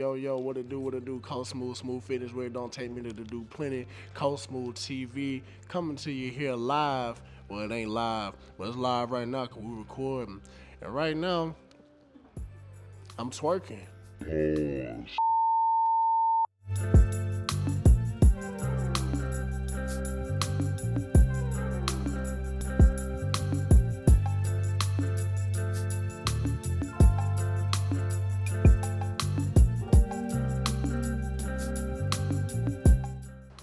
Yo, what it do? Cold Smooth Fitness, where it don't take me to do plenty. Cold Smooth TV, coming to you here live. Well, it ain't live, but it's live right now because we recording. And right now, I'm twerking.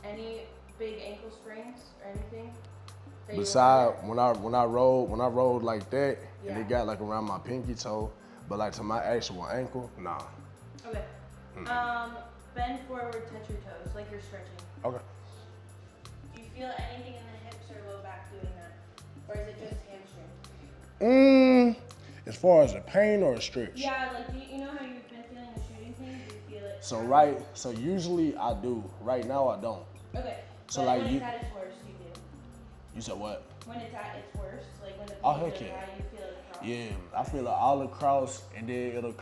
Any big ankle sprains or anything? Besides, when I rolled like that, and Yeah. it got like around my pinky toe, but like to my actual ankle, nah. Okay. Bend forward, touch your toes, like you're stretching. Okay. Do you feel anything in the hips or low back doing that? Or is it just hamstring? As far as the pain or a stretch? Yeah, like you know how you've been feeling the shooting pain? Do you feel it? So usually I do. Right now I don't. Okay. So but like when you- it's at its worst, you do. You said what? When it's at its worst, like when the Oh, pain heck is yeah. high, you feel it across. Yeah, I feel it all across, and then it'll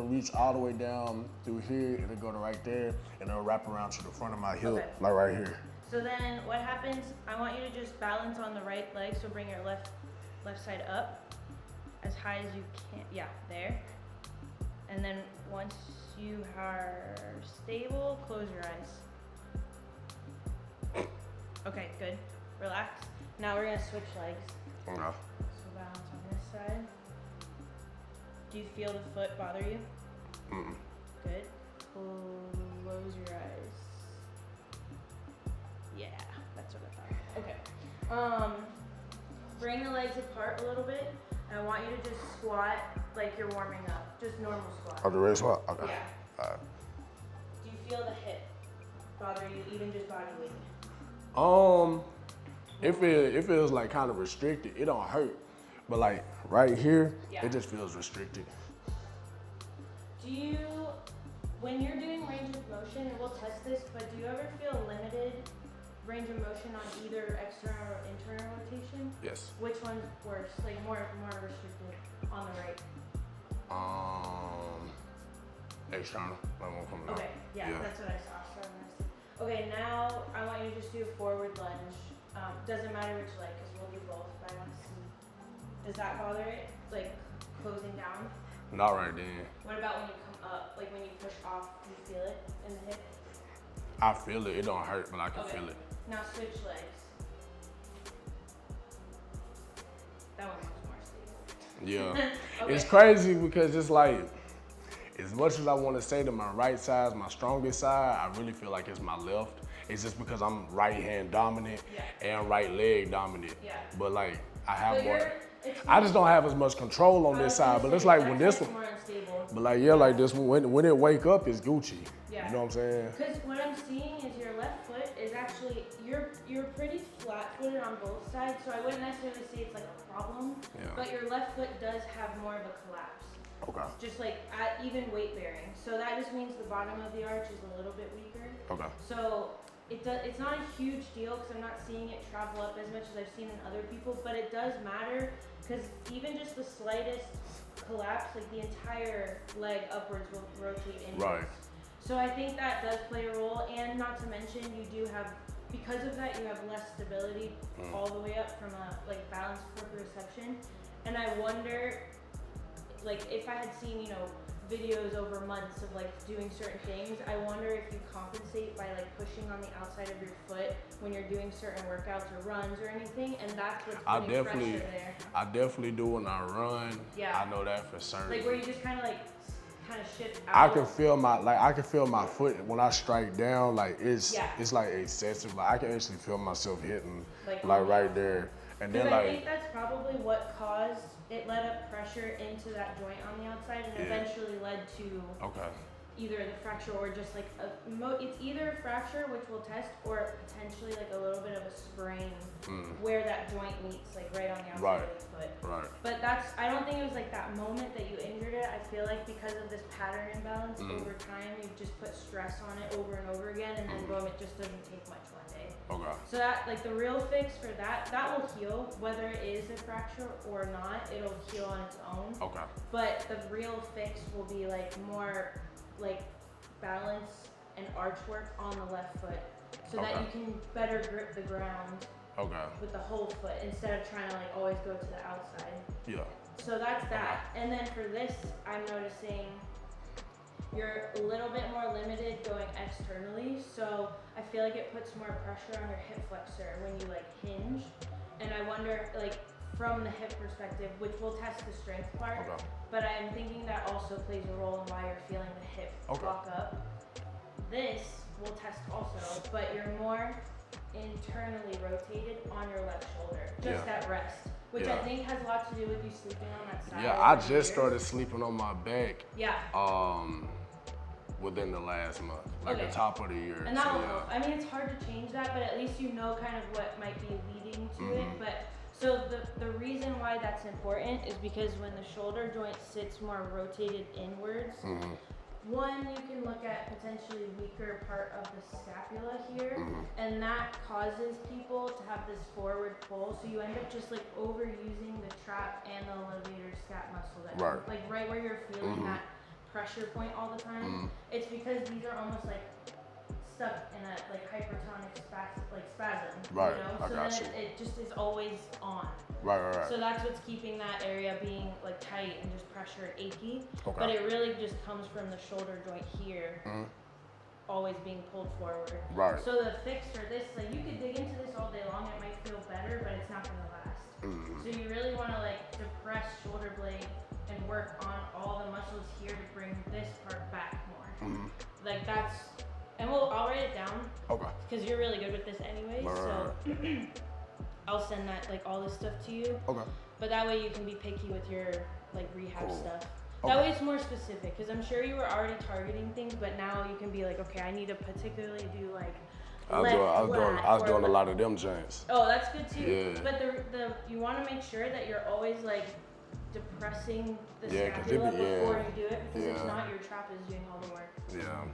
reach all the way down through here, it'll go to right there, and it'll wrap around to the front of my hip, Okay. like right here. So then what happens, I want you to just balance on the right leg, so bring your left side up as high as you can. Yeah, there. And then once you are stable, close your eyes. Okay, good. Relax. Now we're gonna switch legs. Okay. So balance on this side. Do you feel the foot bother you? Good. Close your eyes. Yeah, that's what I thought. Okay. Bring the legs apart a little bit. And I want you to just squat like you're warming up. Just normal squat. Oh, the raise squat? Okay. Yeah. All right. Do you feel the hip bother you, even just body weight? It feels like kind of restricted. It don't hurt, but like right here, Yeah. it just feels restricted. Do you, when you're doing range of motion, and we'll test this, but do you ever feel limited range of motion on either external or internal rotation? Yes. Which one's worse? Like more restricted on the right? External, like one coming out. Okay, yeah, that's what I saw. So okay, now I want you to just do a forward lunge. Doesn't matter which leg, because we'll do both, but I want to see. Does that bother it? Like closing down? Not right then. What about when you come up? Like when you push off, do you feel it in the hip? I feel it. It don't hurt, but I can Okay. feel it. Now switch legs. That one looks more stable. Yeah. Okay. It's crazy because it's like, as much as I want to say that my right side is my strongest side, I really feel like it's my left. It's just because I'm right hand dominant and right leg dominant. Yeah. But like, I have But more. it's I just don't have as much control on I this was side. gonna But it's say, like that when this side's one, more unstable. but like, yeah, like this one, when it wake up, it's Gucci. Yeah. You know what I'm saying? Because what I'm seeing is your left foot is actually, you're pretty flat-footed on both sides, so I wouldn't necessarily say it's like a problem, Yeah. but your left foot does have more of a collapse, Okay. just like at even weight bearing. So that just means the bottom of the arch is a little bit weaker. Okay. So it's not a huge deal because I'm not seeing it travel up as much as I've seen in other people, but it does matter because even just the slightest collapse, like the entire leg upwards will rotate inwards. Right. So I think that does play a role, and not to mention you do have, because of that, you have less stability all the way up from a like balanced proprioception. And I wonder, like if I had seen, videos over months of like doing certain things, I wonder if you compensate by like pushing on the outside of your foot when you're doing certain workouts or runs or anything, and that's what's putting pressure there. I definitely do when I run. Yeah. I know that for certain. Like where you just kind of shift out. I can feel my foot when I strike down. Like it's like excessive. Like I can actually feel myself hitting like right there. And then I think that's probably what caused it, led up pressure into that joint on the outside, and eventually led to either the fracture or just like it's either a fracture, which we'll test, or potentially like a little bit of a sprain where that joint meets like right on the outside of the foot. Right. But I don't think it was like that moment that you injured it. I feel like because of this pattern imbalance over time, you've just put stress on it over and over again, and then boom, it just doesn't take much one day. Okay. So that, like the real fix for that will heal, whether it is a fracture or not, it'll heal on its own. Okay. But the real fix will be like more like balance and arch work on the left foot so that Okay. you can better grip the ground Okay. with the whole foot instead of trying to like always go to the outside. Yeah. So that's that. And then for this, I'm noticing you're a little bit more limited going externally. So I feel like it puts more pressure on your hip flexor when you like hinge. And I wonder, like, from the hip perspective, which will test the strength part, Okay. but I'm thinking that also plays a role in why you're feeling the hip Okay. lock up. This will test also, but you're more internally rotated on your left shoulder, just Yeah. at rest, which Yeah. I think has a lot to do with you sleeping on that side. Yeah, I over the just years. started sleeping on my back. Yeah. Within the last month, like Okay. the top of the year. And so that will yeah. help. I mean, it's hard to change that, but at least you know kind of what might be leading to Mm-hmm. it. But so the reason why that's important is because when the shoulder joint sits more rotated inwards, Mm-hmm. one, you can look at potentially weaker part of the scapula here, Mm-hmm. and that causes people to have this forward pull. So you end up just like overusing the trap and the elevator scap muscle that Right. like right where you're feeling Mhm. that pressure point all the time. Mhm. It's because these are almost like stuck in a like hypertonic spasm. Right, You know? I So got then you. it just is always on. Right. So that's what's keeping that area being like tight and just pressured, achy. Okay. But it really just comes from the shoulder joint here, Mhm. always being pulled forward. Right. So the fix for this, like you could dig into this all day long, it might feel better, but it's not gonna last. Mhm. So you really wanna like depress shoulder blade and work on all the muscles here to bring this part back more. Mhm. Like that's, and I'll write it down Okay. because you're really good with this anyways. So I'll send that like all this stuff to you. Okay. But that way you can be picky with your like rehab Cool. stuff. Okay. That way it's more specific because I'm sure you were already targeting things, but now you can be like, okay, I need to particularly do like I was doing a lot of them joints. Oh, that's good too. Yeah. But the you want to make sure that you're always like depressing the Yeah, 'cause scapula it be- yeah. before you do it because if Yeah. not, your trap is doing all the work. Yeah.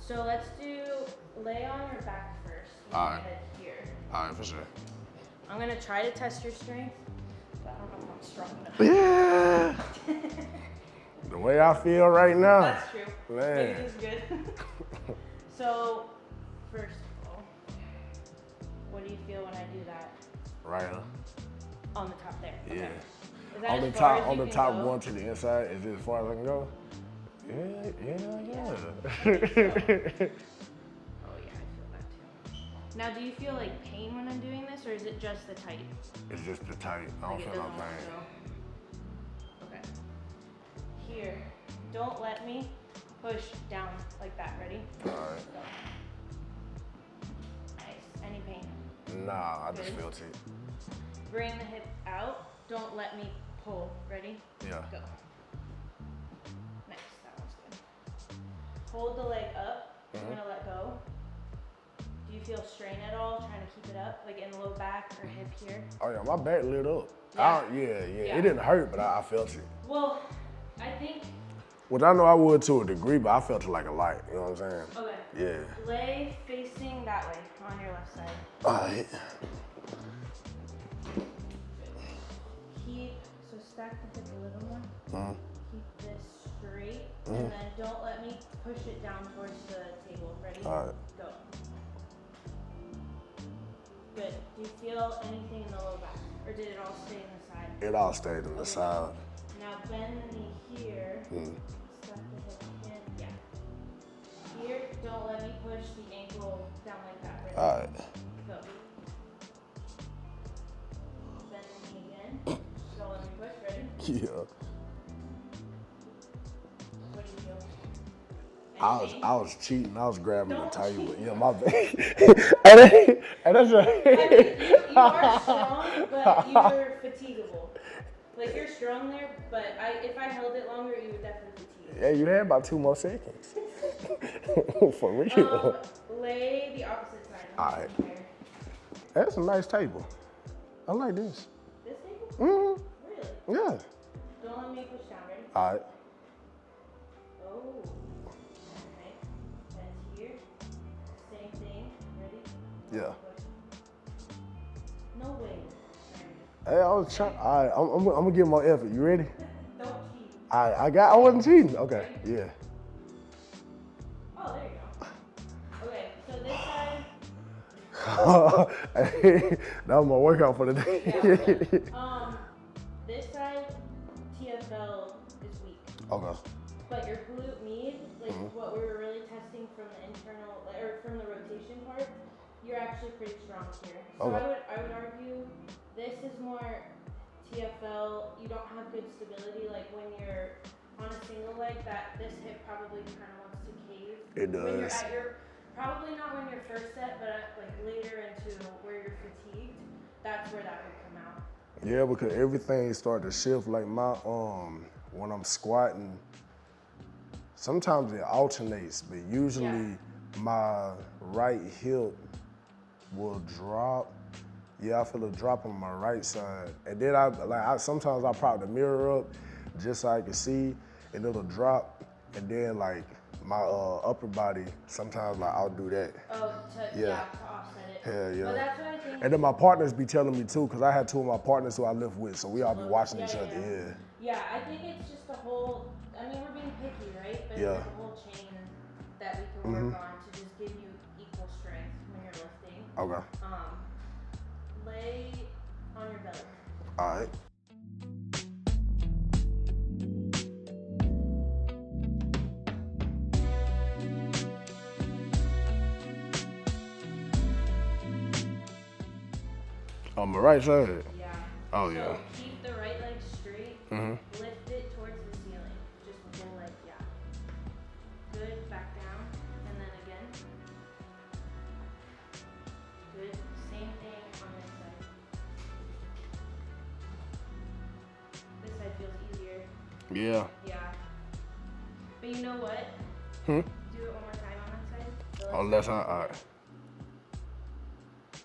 So let's do lay on your back first. With All your right. head here. All right, for sure. I'm gonna try to test your strength, but I don't know if I'm strong enough. Yeah. The way I feel right now. That's true. Man. Maybe this is good. So, first of all, what do you feel when I do that Right. Huh? on the top there? Yeah. Okay. Is that On as the far top, as on you the can top go? one to the inside. Is it as far as I can go? Yeah. Oh yeah, I feel that too. Now, do you feel like pain when I'm doing this, or is it just the tight? It's just the tight. I don't Like it feel no doesn't want to pain. go? Okay. Here, don't let me push down like that. Ready? All right. Go. Nice. Any pain? Nah, I just Good. feel it. Bring the hip out. Don't let me pull. Ready? Yeah. Go. Nice. That one's good. Hold the leg up. I'm Mhm. gonna let go. Do you feel strain at all? Trying to keep it up, like in low back or hip here? Oh yeah, my back lit up. Yeah. Yeah. It didn't hurt, but I felt it. Well, I think. Which I know I would to a degree, but I felt it like a light. You know what I'm saying? Okay. Yeah. Lay facing that way on your left side. All right. Keep, so stack the hip a little more. Mhm. Keep this straight, Mhm. and then don't let me push it down towards the table. Ready? All right. Go. Good. Do you feel anything in the low back, or did it all stay in the side? It all stayed on the side. Now bend the knee here. Mhm. Stuff the hip in. Yeah. Here, don't let me push the ankle down like that. Ready? All right. Go. Bend the knee again. Don't let me push. Ready? Yeah. What do you feel? Any I was cheating. I was grabbing Don't the table. cheat. Yeah, my bad. And that's I mean, right. you are strong, but you're fatigable. Like you're strong there, but if I held it longer, you would definitely fatigue. Yeah, you had about 2 more seconds. For real. Lay the opposite side. All right. Here. That's a nice table. I like this. This table? Mm-hmm. Really? Yeah. Don't let me push down. Ready? All right. Oh. Okay. And here. Same thing. Ready? Yeah. Push. No way. Hey, I was trying. All right, I'm gonna give more effort. You ready? Don't cheat. I wasn't cheating. Okay. Yeah. Oh, there Hey, that was my workout for the day. This side, TFL is weak. Okay. But your glute med, like what we were really testing from the internal, or from the rotation part, you're actually pretty strong here. So Okay. I would argue this is more TFL. You don't have good stability, like when you're on a single leg, that this hip probably kind of wants to cave. It does. When you're at your, probably not when you're first set, but like later into where you're fatigued, that's where that would come out. Yeah, because everything started to shift. Like my when I'm squatting, sometimes it alternates, but usually my right hip will drop. Yeah, I feel a drop on my right side, and then sometimes I prop the mirror up just so I can see, and it'll drop, and then like my upper body, sometimes like I'll do that. Oh, to offset it. Hell yeah. But that's what I think. And then my partners be telling me too, because I had two of my partners who I live with, so we all be watching each other. Yeah, I think it's just the whole, I mean, we're being picky, right? But Yeah. it's a whole chain that we can work on to just give you equal strength when you're lifting. Okay. Lay on your belly. All right. On my right side? Yeah. Oh, so yeah. Keep the right leg straight. Lift it towards the ceiling. Just with one leg, Good. Back down. And then again. Good. Same thing on this side. This side feels easier. Yeah. Yeah. But you know what? Hmm? Do it one more time on that side. On left side? All right.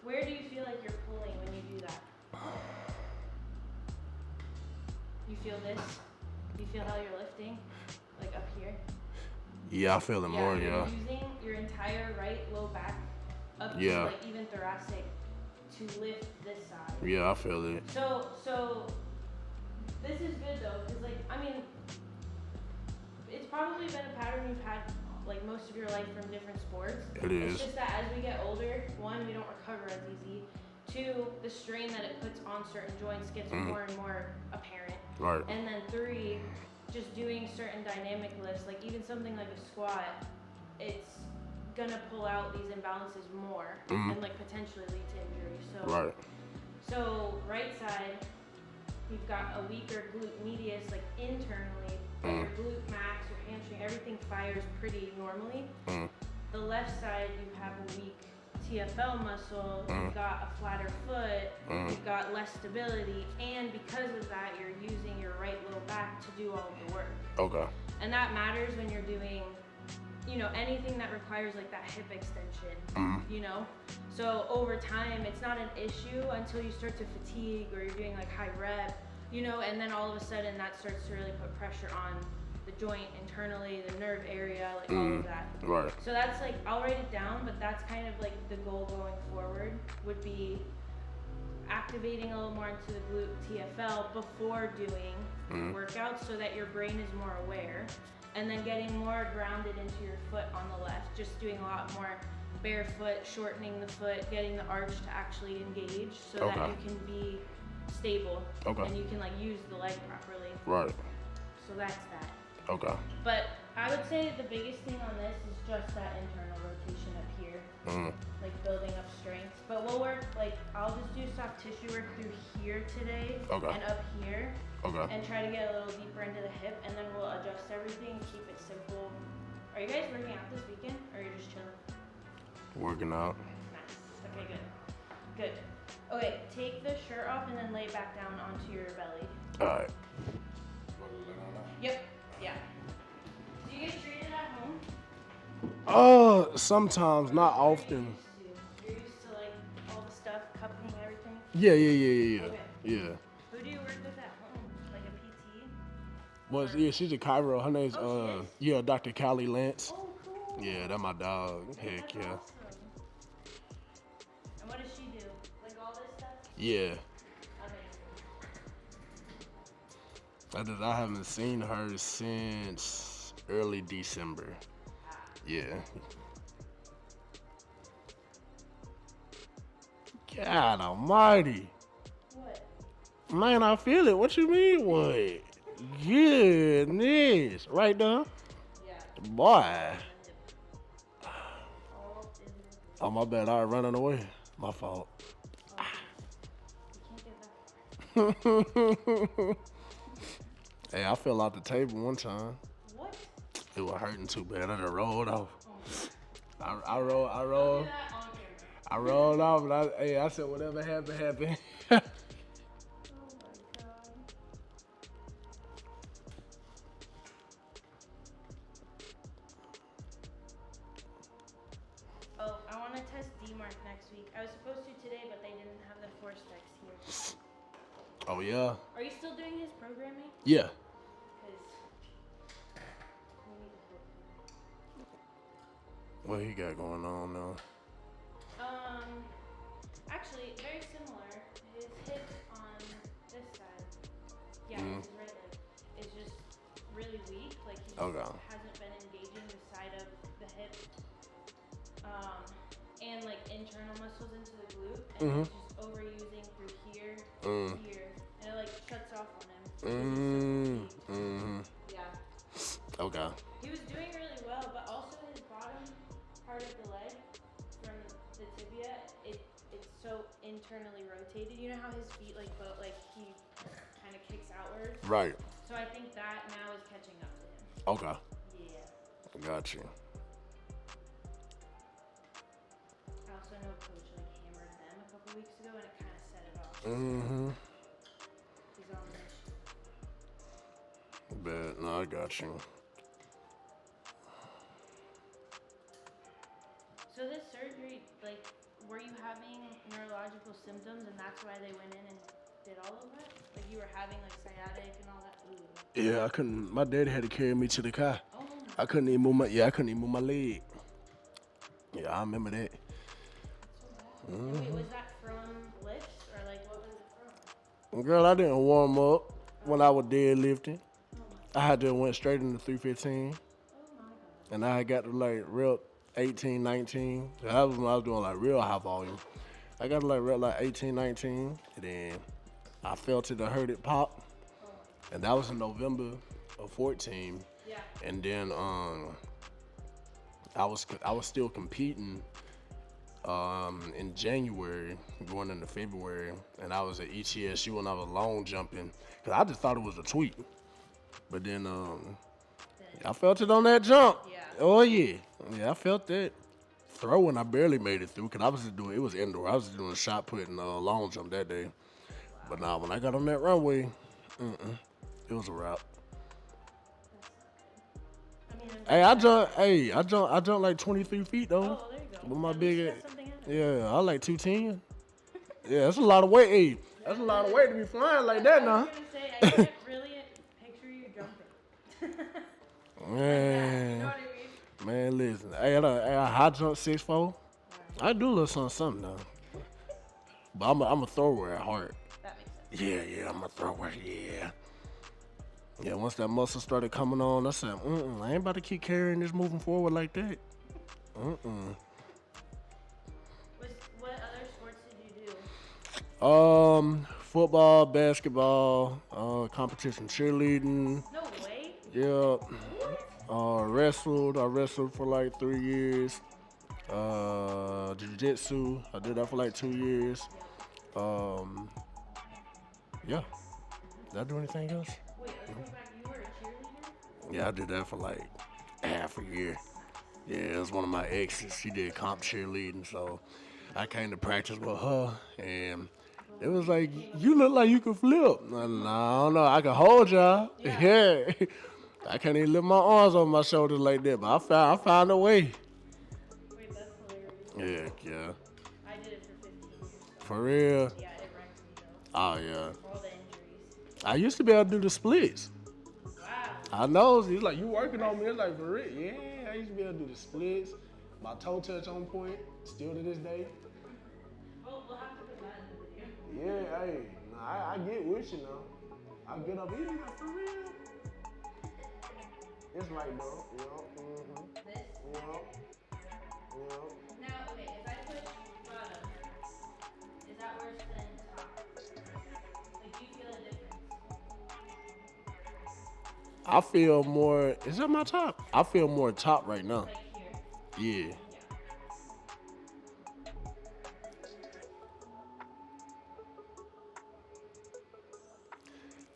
Where do you feel like you're pulling when you do that? You feel this? You feel how you're lifting? Like up here? Yeah, I feel it more, You're using your entire right low back up to like even thoracic to lift this side. Yeah, I feel it. So this is good though, because like, I mean, it's probably been a pattern you've had like most of your life from different sports. It is. It's just that as we get older, one, we don't recover as easy. Two, the strain that it puts on certain joints gets more and more apparent. Right. And then three, just doing certain dynamic lifts, like even something like a squat, it's gonna pull out these imbalances more and like potentially lead to injury. So right side, you've got a weaker glute medius, like internally, but your glute max, your hamstring, everything fires pretty normally. The left side, you have a weak TFL muscle, you've got a flatter foot, you've got less stability, and because of that, you're using your right low back to do all of the work. Okay. And that matters when you're doing, you know, anything that requires like that hip extension, you know? So over time, it's not an issue until you start to fatigue or you're doing like high rep, you know, and then all of a sudden that starts to really put pressure on the joint internally, the nerve area, like all of that. Right. So that's like, I'll write it down, but that's kind of like the goal going forward would be activating a little more into the glute TFL before doing workouts so that your brain is more aware, and then getting more grounded into your foot on the left, just doing a lot more barefoot, shortening the foot, getting the arch to actually engage so that you can be stable and you can like use the leg properly. Right. So that's that. Okay. But I would say the biggest thing on this is just that internal rotation up here, like building up strength. But we'll work, like I'll just do soft tissue work through here today and up here, and try to get a little deeper into the hip, and then we'll adjust everything, keep it simple. Are you guys working out this weekend, or are you just chilling? Working out. Nice. Okay, good. Good. Okay, take the shirt off and then lay it back down onto your belly. All right. Yep. Yeah. Do you get treated at home? Sometimes, not often. You're used to like all the stuff, cupping and everything? Yeah. Okay. Yeah. Who do you work with at home? Like a PT? Well, yeah, she's a chiro. Her name's she is? Dr. Callie Lance. Oh, cool. Yeah, that's my dog. Heck That's yeah. awesome. And what does she do? Like all this stuff? Yeah. Amazing. I haven't seen her since early December. Yeah. God almighty. What? Man, I feel it. What you mean? What? Goodness. Right there. Yeah. Boy. All in the hip. Oh, my bad. I was running away. My fault. Oh, you can't get that far. Hey, I fell off the table one time. What? It was hurting too bad. I just rolled off. Oh. I rolled. Don't do that on camera. I rolled off, and I said, whatever happened, happened. Oh my god. Oh, I want to test D-Mark next week. I was supposed to today, but they didn't have the force text here. Oh, yeah? Are you still doing his programming? Yeah. Because we need to help him. What he got going on now? Actually, very similar. His hip on this side, yeah, his right leg, is just really weak. Like he just hasn't been engaging the side of the hip, and like internal muscles into the glute, and he's just overusing through here, here, and it like shuts off on him. Yeah. Okay. He was doing really well, but also his bottom part of the leg from the tibia, it's so internally rotated. You know how his feet like he kind of kicks outwards? Right. So I think that now is catching up to him. Okay. Yeah. Got you. I also know Coach like hammered them a couple weeks ago, and it kind of set it off. He's on the mission. Bet. No, I got you. So this surgery, like, were you having neurological symptoms, and that's why they went in and did all of that? Like you were having like sciatic and all that? Ooh. Yeah, I couldn't. My daddy had to carry me to the car. Oh. I couldn't even move my. Yeah, I couldn't even move my leg. Yeah, I remember that. So bad. Wait, was that from lifts or like what was it from? Girl, I didn't warm up when I was deadlifting. Oh I had to went straight into 315, my god. and I got to like rep 18, 19. That was when I was doing like real high volume. I got to like rep like 18, 19, and then I felt it, I heard it pop, and that was in November of 14. Yeah. And then I was still competing in January, going into February, and I was at ETSU and I was long jumping because I just thought it was a tweak, but then I felt it on that jump. Yeah. Oh yeah, I felt that. Throwing, I barely made it through because I was just doing, it was indoor. I was just doing shot put and long jump that day. But now when I got on that runway, it was a wrap. I jumped like 23 feet though. Oh, there you go. With my At least big you ass. got something out of it. Yeah, I like 210. Yeah, that's a lot of weight. Hey, that's a lot of weight to be flying like that I now. was gonna say, I can't really picture you jumping. Man, You know what I mean? man, listen. Hey, I high jump 6'4". I do a little something though. But I'm a thrower at heart. That makes sense. Yeah, I'm a thrower. Yeah. Yeah, once that muscle started coming on, I said, I ain't about to keep carrying this moving forward like that. What other sports did you do? Football, basketball, competition cheerleading. No way. Yeah. Wrestled. I wrestled for like 3 years. Jiu-jitsu. I did that for like 2 years. Yeah. Did I do anything else? Wait, let's go back. You were a cheerleader? Yeah, I did that for like half a year. Yeah, it was one of my exes. She did comp cheerleading, so I came to practice with her, and it was like, you look like you can flip. I don't know, I can hold y'all. Yeah. I can't even lift my arms on my shoulders like that, but I found a way. Wait, that's hilarious. Yeah. I did it for 15 years. For real? Yeah, it wrecked me though. Oh, yeah. All the injuries. I used to be able to do the splits. Wow. I know. He's like, you working on me? It's like, for real? Yeah, I used to be able to do the splits. My toe touch on point, still to this day. We'll have to put that in the video. Yeah, hey, I get with you now. I get up eating that for real. It's like, bro, This? yeah. Now, okay, if I put bottom, is I feel more. Is that my top? I feel more top right now. Like here. Yeah. Yeah.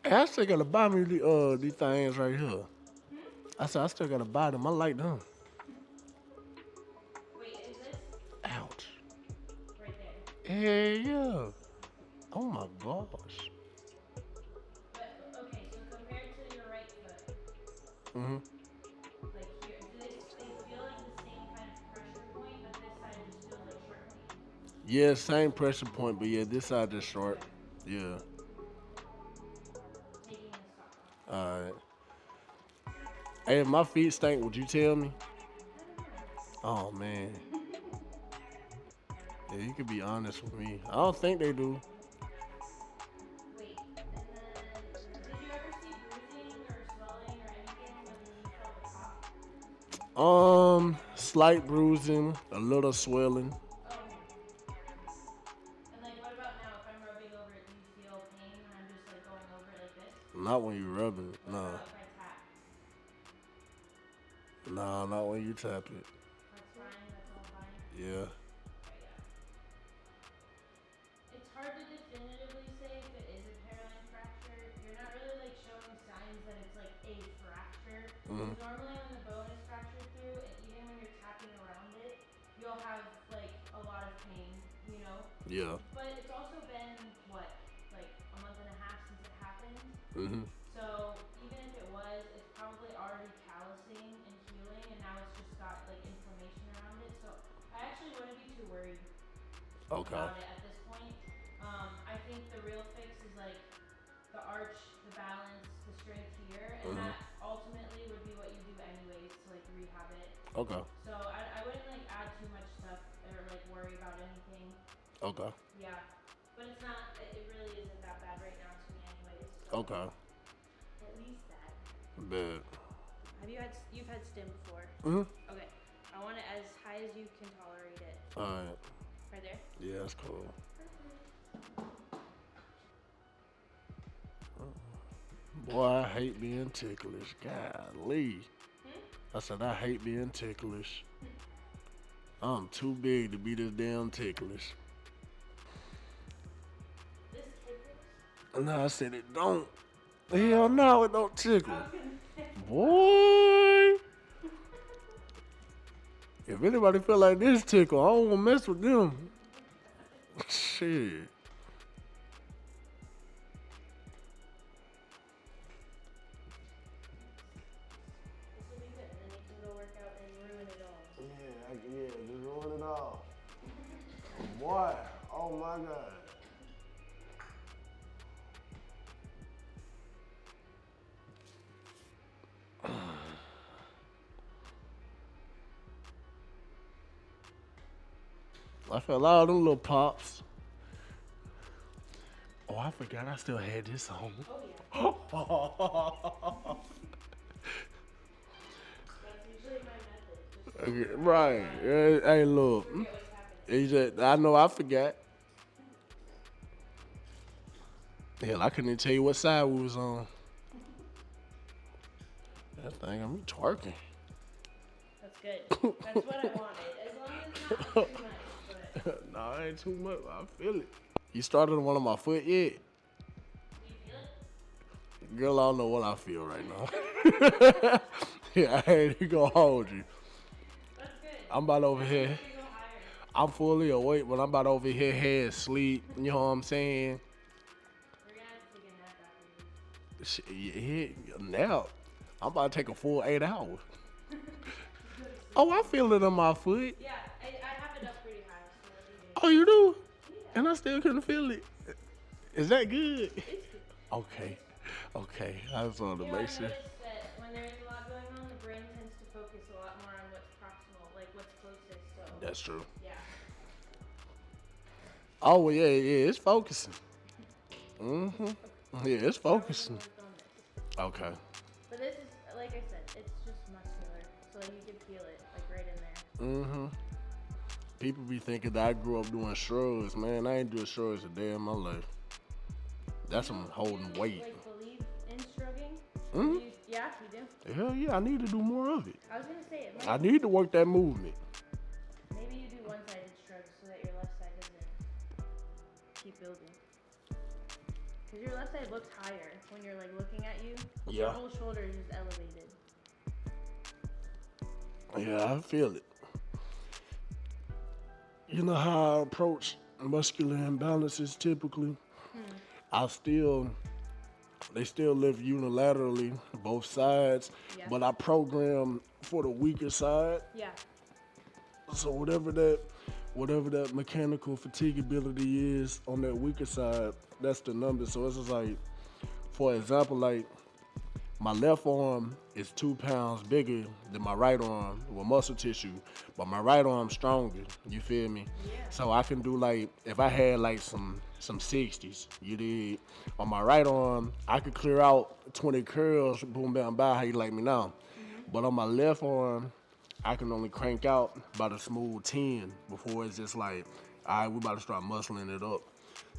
Hey, I still gotta buy me these things right here. Hmm? I said I still gotta buy them. I like them. Wait, is this Ouch. right there? Hey yeah. Oh my gosh. But okay, so compared to your right foot, Mhm. like here, they feel like the same kind of pressure point, but this side just feels like sharp pain. Yeah, same pressure point, but yeah, this side just short. Okay. Yeah. Taking the sock off. Alright. Hey, if my feet stink, would you tell me? I don't know. Oh man. Yeah, you could be honest with me. I don't think they do. Wait, and then did you ever see bruising or swelling or anything when you felt the pop? Slight bruising, a little swelling. Oh, okay. And like, what about now? If I'm rubbing over it, do you feel pain when I'm just like going over it like this? Not when you rub it. What Nah. about if I tap? Nah, not when you tap it. That's fine. That's all fine. Yeah. Okay, yeah. It's hard to definitively say if it is a hairline fracture. You're not really like showing signs that it's like a fracture. Mhm. Because normally when the bone is fractured through, and even when you're tapping around it, you'll have like a lot of pain, you know? Yeah. But it's also been what, like a month and a half since it happened. Mhm. So even if it was, it's probably already callousing and healing, and now it's just got like inflammation around it. So I actually wouldn't be too worried Okay. about it at this point. I think the real fix is like the arch, the balance, the strength here, and Mhm. that ultimately would be what you do anyways to like rehab it. Okay. So I wouldn't like add too much stuff or like worry about anything. Okay. Yeah, but it's not. It really isn't that bad right now to me anyways. So Okay. at least that. Bad. You've had stim before? Mhm. Okay. I want it as high as you can tolerate it. Alright. Right there. Yeah, that's cool. Boy, I hate being ticklish. Golly. I said I hate being ticklish. I'm too big to be this damn ticklish. This tickles. No, I said it don't. Hell no, it don't tickle. I was gonna say. Boy. If anybody feel like this tickle, I don't want to mess with them. Shit. This will be good, and then you can go work out and ruin it all. Yeah, just ruin it all. Boy, oh my God. I felt all them little pops. Oh, I forgot I still had this on. Oh yeah. That's usually my method. Just Okay, right. Hey, look. forget what's happening. He said, I know I forgot. Hell, I couldn't even tell you what side we was on. That thing, I'm twerking. That's good. That's what I wanted. As long as it's not like, too much. But Nah, it ain't too much. I feel it. You started on one of my foot yet? do you feel it? Girl, I don't know what I feel right now. Yeah, I ain't gonna hold you. That's good. I'm about over here. You go higher. I'm fully awake, but I'm about over here head sleep. You know what I'm saying? We're gonna have to take a nap after this. Shit, yeah, nap. I'm about to take a full 8 hours. Oh, I feel it on my foot. Yeah, I have it up pretty high, so that'd be good. Oh, you do? Yeah. And I still couldn't feel it. Is that good? It's good. Okay. Okay. I just wanted You to know, make I've sure. noticed that when there's a lot going on, the brain tends to focus a lot more on what's proximal, like what's closest. So That's true. yeah. Oh, well, yeah, it's focusing. Mm-hmm. Yeah, it's How we focusing. work on this. Okay. But this is, like I said, it's just muscular, so like you can feel it, like right in there. Mm-hmm. People be thinking that I grew up doing shrugs. Man, I ain't doing shrugs a day in my life. That's some holding Do you, weight. Like believe in shrugging? Mhm. Yeah, you Hell yeah, I need to do more of it. I was gonna say it. I need to work that movement. Maybe you do one-sided shrugs so that your left side doesn't keep building. Because your left side looks higher when you're like looking at you. Yeah. Your whole shoulder is just elevated. Yeah, I feel it. You know how I approach muscular imbalances typically? They still lift unilaterally, both sides, Yeah. but I program for the weaker side. Yeah. So whatever that mechanical fatigability is on that weaker side, that's the number. So it's just like, for example, like my left arm is 2 pounds bigger than my right arm with muscle tissue, but my right arm's stronger. You feel me? Yeah. So I can do like, if I had like some 60s, you did, on my right arm, I could clear out 20 curls, boom, bam, bye, how you like me now. But on my left arm, I can only crank out about a smooth 10 before it's just like, all right, we about to start muscling it up.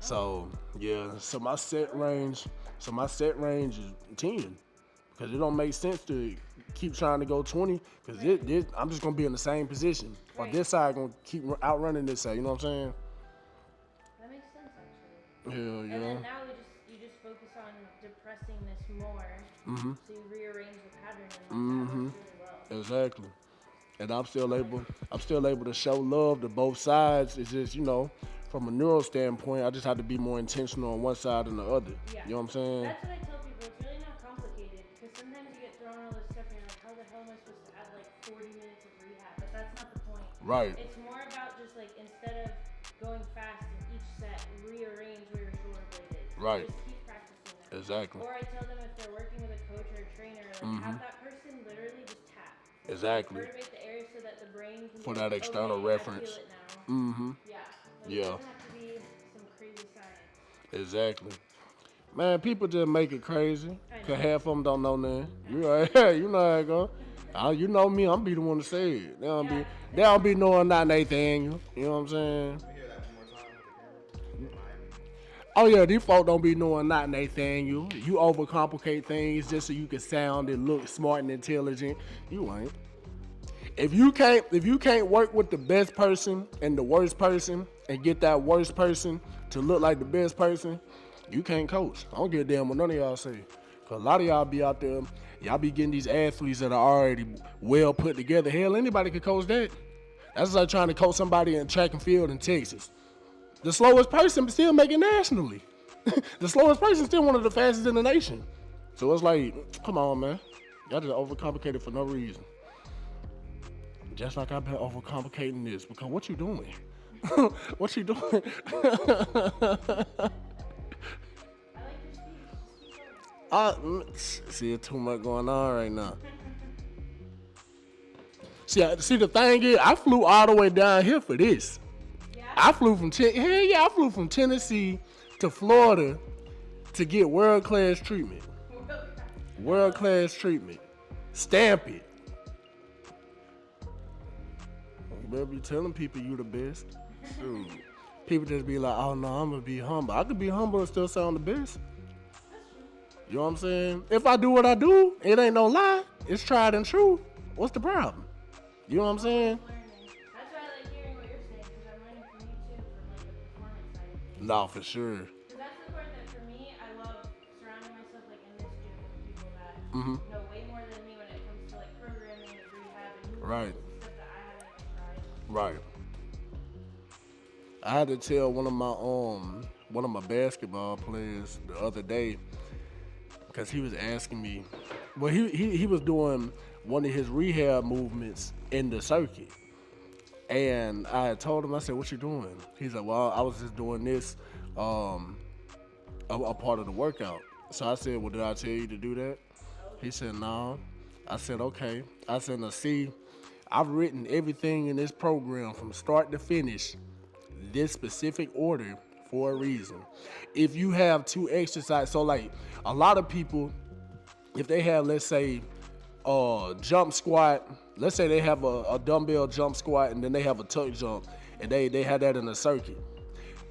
So yeah, so my set range is 10. Because it don't make sense to keep trying to go 20, because I'm just going to be in the same position. Or this side going to keep outrunning this side, you know what I'm saying? That makes sense actually. Hell And yeah. then now you just focus on depressing this more. So you rearrange the pattern and that works really well. Exactly. And I'm still able to show love to both sides. It's just, from a neural standpoint, I just have to be more intentional on one side than the other. Yeah. You know what I'm saying? That's what I tell people. It's really not complicated because sometimes you get thrown all this stuff and you're like, how the hell am I supposed to add like 40 minutes of rehab? But that's not the point. Right. It's more about just like instead of going fast in each set, rearrange where your shoulder blade is. Right. Just keep practicing that. Exactly. Or I tell them if they're working with a coach or a trainer, like have that person literally just tap. Exactly. Motivate the area so that the brain can For be that like, external okay, reference. I feel it now. Yeah. Like, Yeah. It doesn't have to be some crazy science. Exactly. Man, people just make it crazy. I know. Cause half of them don't know nothing. You right, you know how it go. You know me, I'm be the one to say it. They don't be knowing not Nathaniel. You know what I'm saying? Can we hear that one more time with the camera? Oh yeah, these folk don't be knowing not Nathaniel. You overcomplicate things just so you can sound and look smart and intelligent. You ain't. If you can't work with the best person and the worst person and get that worst person to look like the best person, you can't coach. I don't give a damn what none of y'all say. Cause a lot of y'all be out there, y'all be getting these athletes that are already well put together. Hell, anybody could coach that. That's like trying to coach somebody in track and field in Texas. The slowest person still make it nationally. The slowest person still one of the fastest in the nation. So it's like, come on, man. Y'all just overcomplicated for no reason. Just like I've been overcomplicating this, because what you doing? What you doing? I like your speech. See, too much going on right now. See, the thing is, I flew all the way down here for this. Yeah? I flew from Tennessee to Florida to get world-class treatment. World-class treatment. Stamp it. You better be telling people you the best. Shoot. People just be like, oh no, I'm gonna be humble. I could be humble and still sound the best. You know what I'm saying? If I do what I do, it ain't no lie. It's tried and true. What's the problem? You know what I'm saying? Learning. That's why I like hearing what you're saying because I'm learning from you too, from like the performance side of things. No, for sure. Because that's the part that for me, I love surrounding myself like in this gym with people that know way more than me when it comes to like programming and rehab and movement Right. and stuff that I haven't even tried. Right. I had to tell one of my basketball players the other day, because he was asking me, well, he was doing one of his rehab movements in the circuit. And I had told him, I said, what you doing? He's like, well, I was just doing this, a part of the workout. So I said, well, did I tell you to do that? He said, no. I said, okay. I said, now see, I've written everything in this program from start to finish, this specific order, for a reason. If you have two exercises, so like a lot of people, if they have, let's say, jump squat, let's say they have a dumbbell jump squat and then they have a tuck jump and they had that in a circuit.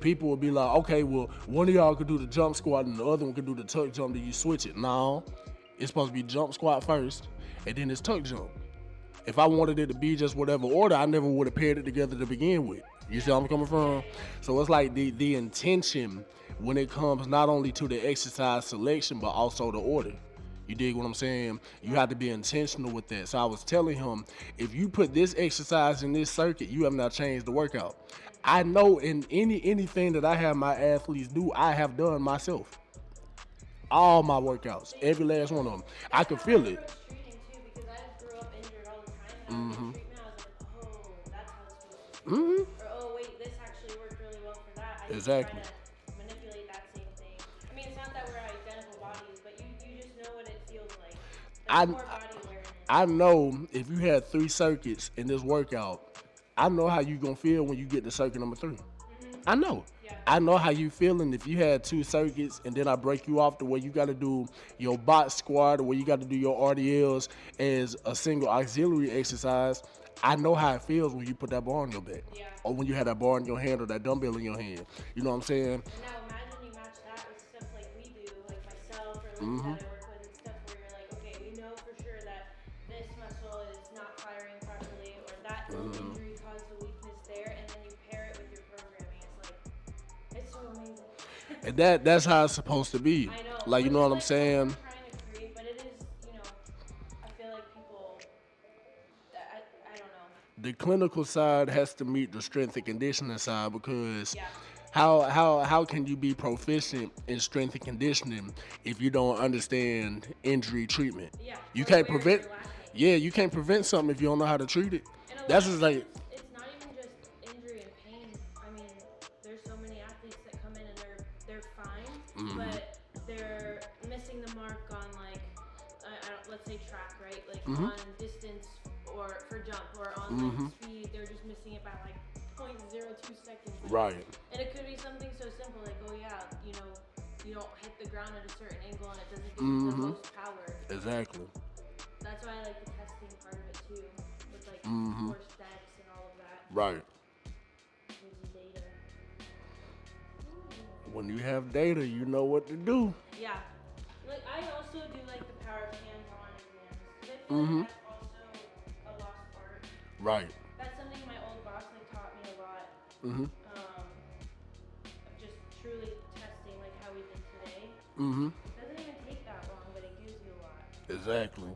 People will be like, okay, well, one of y'all could do the jump squat and the other one could do the tuck jump. Do you switch it? No. It's supposed to be jump squat first, and then it's tuck jump. If I wanted it to be just whatever order, I never would have paired it together to begin with. You see where I'm coming from? So it's like the intention when it comes not only to the exercise selection, but also the order. You dig what I'm saying? You have to be intentional with that. So I was telling him, if you put this exercise in this circuit, you have not changed the workout. I know in anything that I have my athletes do, I have done myself. All my workouts, every last one of them. I could feel it. Approach treating too, because I just grew up injured all the time. And I would get treatment, I was like, oh, that's how it's supposed to be. Or oh wait, this actually worked really well for that. I just Exactly. try to manipulate that same thing. I mean, it's not that we're identical bodies, but you just know what it feels like. I- There's more body awareness. I know if you had 3 circuits in this workout, I know how you gonna feel when you get to circuit number 3. I know. Yeah. I know how you feeling if you had 2 circuits and then I break you off to where you got to do your box squat or where you got to do your RDLs as a single auxiliary exercise. I know how it feels when you put that bar on your back, Yeah. or when you have that bar in your hand or that dumbbell in your hand. You know what I'm saying? And now imagine you match that with stuff like we do, like myself or like that I work with, and stuff where you're like, okay, we know for sure that this muscle is not firing properly, or that injury caused the weakness there, and then you pair it with your programming. It's so amazing. And that's how it's supposed to be. I know. Like, you Which know is what I'm saying? what I'm trying to create, but it is, I feel like people, I don't know. The clinical side has to meet the strength and conditioning side, because Yeah. how can you be proficient in strength and conditioning if you don't understand injury treatment? Yeah. You Or can't where prevent. you're lacking. Yeah, you can't prevent something if you don't know how to treat it. And a That's lot just of like times, it's not even just injury and pain. I mean, there's so many athletes that come in and they're fine, but they're missing the mark on like, let's say track, right? Like on distance or for jump or on like speed, they're just missing it by like 0.02 seconds. right. And it could be something so simple like, oh yeah, you don't hit the ground at a certain angle and it doesn't give you the most power. Exactly. That's why I like the testing part of it too, with like core stats and all of that. Right. Gives you data. When you have data, you know what to do. Yeah. Like I also do like the power of hands-on exams. 'Cause I feel like that's also a lost art. Right. That's something my old boss like taught me a lot. Mhm. Of just truly testing like how we did today. Mhm. It doesn't even take that long, but it gives you a lot. Exactly.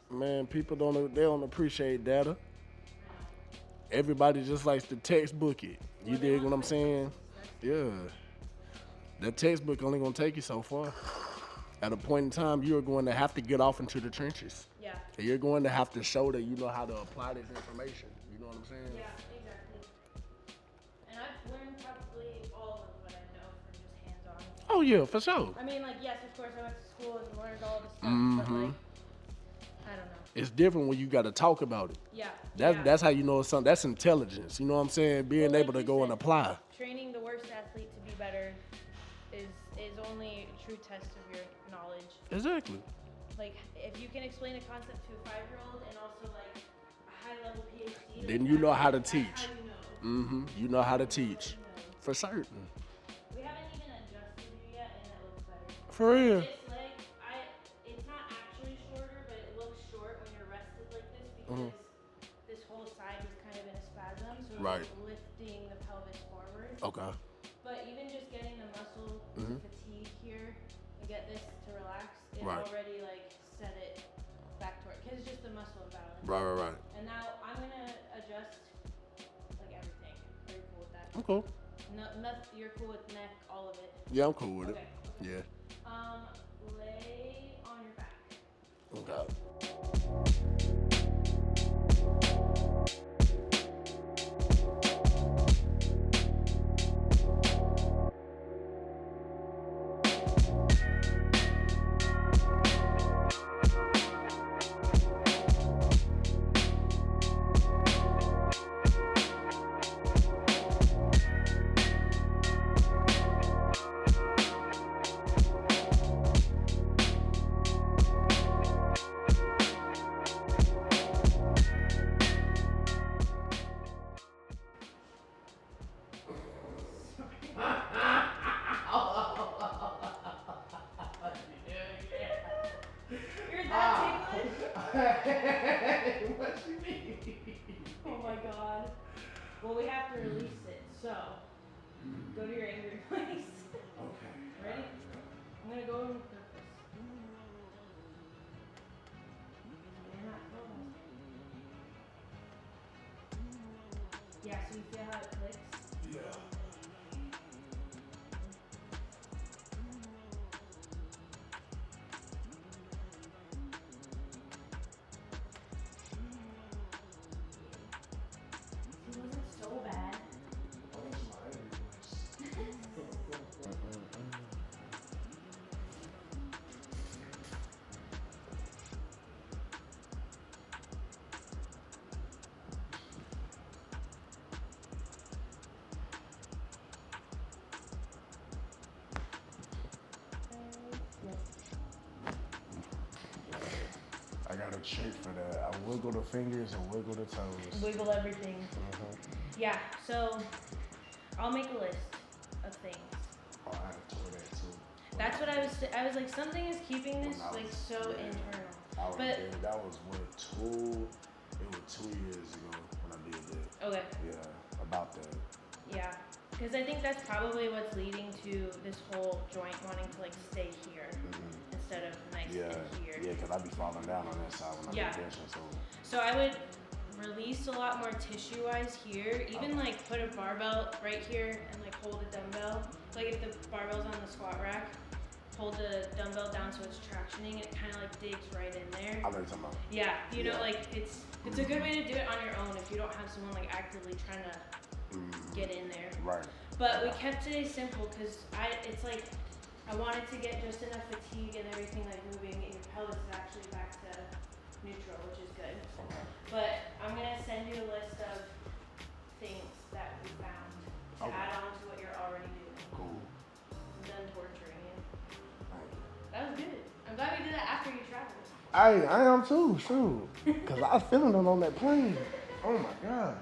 Man, people don't appreciate data. Everybody just likes to textbook it. You dig what I'm saying? Yeah. That textbook only gonna take you so far. At a point in time, you're going to have to get off into the trenches. Yeah. And you're going to have to show that you know how to apply this information. You know what I'm saying? Yeah, exactly. And I've learned probably all of what I know from just hands-on. Oh yeah, for sure. I mean, like, yes, of course, I went to school and learned all this stuff, but like, I don't know. It's different when you got to talk about it. Yeah. That's how you know it's something. That's intelligence. You know what I'm saying? Being Well, able like to you go and said, apply. Training the worst athlete to be better is only a true test of your knowledge. Exactly. Like, if you can explain a concept to a 5-year-old and also like a high-level PhD, Then like, you know how to that's teach. how you know. You know how to teach. You know. For certain. We haven't even adjusted you yet, and it looks better. For real. This leg, it's not actually shorter, but it looks short when you're rested like this because this whole side was kind of in a spasm, so Right. it's lifting the pelvis forward. Okay. But even just getting the muscle to fatigue here and get this to relax, it Right. already like set it back toward, because it's just the muscle imbalance. Right. And now I'm gonna adjust like everything. Are you cool with that? I'm cool. No, you're cool with neck, all of it. Yeah, I'm cool with Okay. it. Yeah. Lay on your back. Okay. Well, we have to release it, so go to your angry place. Okay. Ready? I'm gonna go on purpose. You're not close. Yeah, so you feel how it clicks? Yeah. It wasn't so bad. I got a trick for that. I wiggle the fingers and wiggle the toes. Wiggle everything. Yeah, so I'll make a list of things. Oh, I had to do that too. That's what I was like, something is keeping this like so internal. But that was it was 2 years ago when I did that. okay. Yeah, about that. Yeah, because I think that's probably what's leading to this whole joint wanting to like stay here instead of nice Yeah, and here. yeah, because I be falling down on that side when I Yeah. do benching, so. So I would release a lot more tissue-wise here. Even like put a barbell right here and like hold a dumbbell. Like if the barbell's on the squat rack, hold the dumbbell down so it's tractioning. It kind of like digs right in there. I know what you're talking about. Yeah, you know, Yeah. like it's a good way to do it on your own if you don't have someone like actively trying to get in there. Right. But we kept today simple because it's like I wanted to get just enough fatigue and everything like moving, and your pelvis is actually back to neutral, which is good. Okay. But I'm gonna send you a list of things that we found to Okay. add on to what you're already doing. Cool. I'm done torturing you. Thank you. That was good. I'm glad we did that after you traveled. I am too, shoot. Because I was feeling it on that plane. Oh my God.